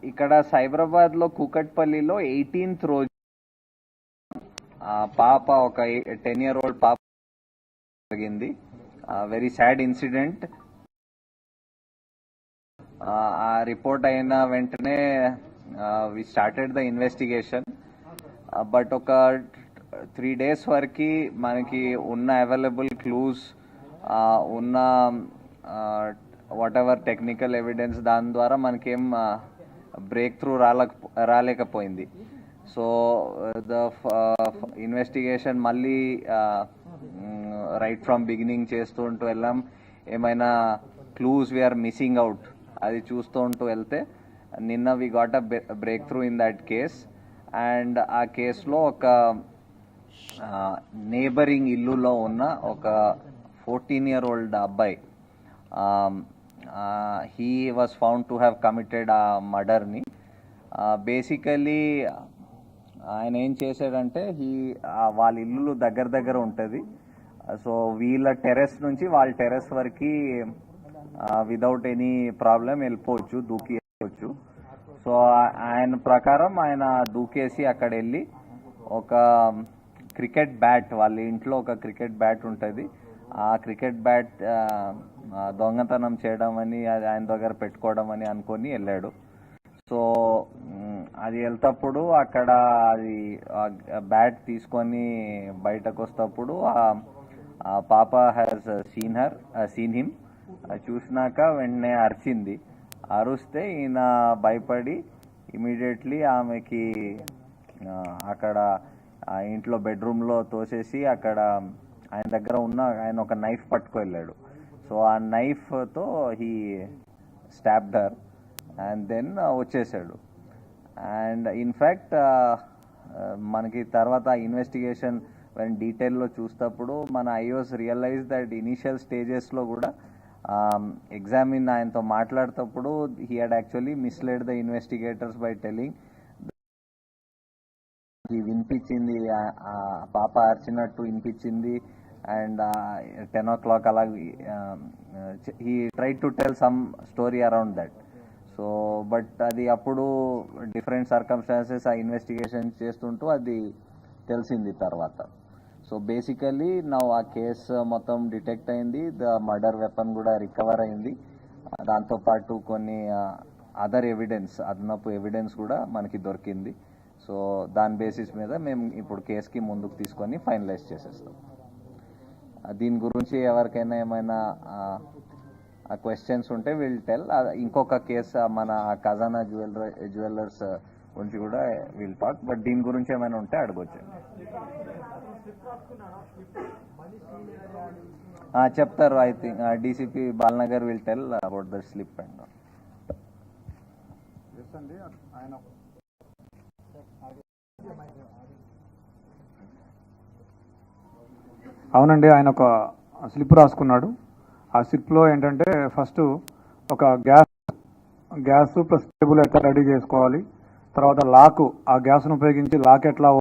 ఇక్కడ సైబరాబాద్లో కూకట్పల్లిలో 18th రోజు పాప ఒక 10-year old పాప జరిగింది. Very sad incident. ఆ రిపోర్ట్ అయిన వెంటనే we started the investigation. But ఒక 3 days వరకు మనకి ఉన్న అవైలబుల్ క్లూస్ ఉన్న వాట్ ఎవర్ టెక్నికల్ ఎవిడెన్స్ దాని ద్వారా మనకేం బ్రేక్ త్రూ రాలేకపోయింది. సో ద ఇన్వెస్టిగేషన్ మళ్ళీ రైట్ ఫ్రమ్ బిగినింగ్ చేస్తూ ఉంటూ వెళ్ళాం. ఏమైనా క్లూస్ వీఆర్ మిస్సింగ్ అవుట్ అది చూస్తూ ఉంటూ వెళ్తే నిన్న we got a breakthrough in that case. And ఆ కేసులో ఒక నేబరింగ్ ఇల్లులో ఉన్న ఒక 14-year old అబ్బాయి, he was found to have committed a murderని. బేసికలీ ఆయన ఏం చేశాడంటే వాళ్ళ ఇల్లు దగ్గర ఉంటుంది. సో వీళ్ళ టెర్రస్ నుంచి వాళ్ళ టెర్రస్ వరకు విదౌట్ ఎనీ ప్రాబ్లం వెళ్ళిపోవచ్చు, దూకి వెళ్ళిపోవచ్చు. సో ఆయన ప్రకారం ఆయన దూకేసి అక్కడ వెళ్ళి ఒక క్రికెట్ బ్యాట్, వాళ్ళ ఇంట్లో ఒక క్రికెట్ బ్యాట్ ఉంటుంది, ఆ క్రికెట్ బ్యాట్ దొంగతనం చేయడం అని ఆయన దగ్గర పెట్టుకోవడం అని అనుకొని వెళ్ళాడు. సో అది వెళ్తప్పుడు అక్కడ అది బ్యాట్ తీసుకొని బయటకు వస్తప్పుడు ఆ పాప హ్యాస్ సీన్ హిమ్. చూసినాక వెంటనే అరిచింది. అరుస్తే ఈయన భయపడి ఇమీడియట్లీ ఆమెకి అక్కడ ఆ ఇంట్లో బెడ్రూమ్లో తోసేసి అక్కడ ఆయన దగ్గర ఉన్న ఆయన ఒక నైఫ్ పట్టుకు వెళ్ళాడు. సో ఆ నైఫ్తో he stabbed her and then వచ్చేసాడు. అండ్ ఇన్ఫ్యాక్ట్ మనకి తర్వాత ఇన్వెస్టిగేషన్ డీటెయిల్లో చూసినప్పుడు మన ఐఓస్ రియలైజ్ దట్ ఇనీషియల్ స్టేజెస్లో కూడా ఎగ్జామిన్ ఆయనతో మాట్లాడేటప్పుడు he had actually misled the investigators by telling వినిపించింది, పాప అరిచినట్టు వినిపించింది. అండ్ 10 o'clock అలా he try to tell some story around that. So but అది అప్పుడు డిఫరెంట్ సర్కమ్స్టాన్సెస్ ఆ ఇన్వెస్టిగేషన్ చేస్తుంటూ అది తెలిసింది తర్వాత. సో బేసికలీ నా ఆ కేసు మొత్తం డిటెక్ట్ అయింది, ద మర్డర్ వెపన్ కూడా రికవర్ అయింది. దాంతోపాటు కొన్ని అదర్ ఎవిడెన్స్, అదనపు ఎవిడెన్స్ కూడా మనకి దొరికింది. సో దాని బేసిస్ మీద మేము ఇప్పుడు కేసుకి ముందుకు తీసుకొని ఫైనలైజ్ చేసేస్తాం. దీని గురించి ఎవరికైనా ఏమైనా క్వశ్చన్స్ ఉంటే విల్ టెల్. ఇంకొక కేసు మన ఖజానా జ్యువెలర్స్ గురించి కూడా విల్ టాక్. బట్ దీని గురించి ఏమైనా ఉంటే అడగొచ్చండి. చెప్తారు. I think DCP Balanagar will tell about the slip and అవునండి. ఆయన ఒక స్లిప్ రాసుకున్నాడు. ఆ స్లిప్లో ఏంటంటే ఫస్ట్ ఒక గ్యాస్ ప్లస్ టేబుల్ ఎట్లా రెడీ చేసుకోవాలి, తర్వాత లాక్, ఆ గ్యాస్ను ఉపయోగించి లాక్ ఎట్లా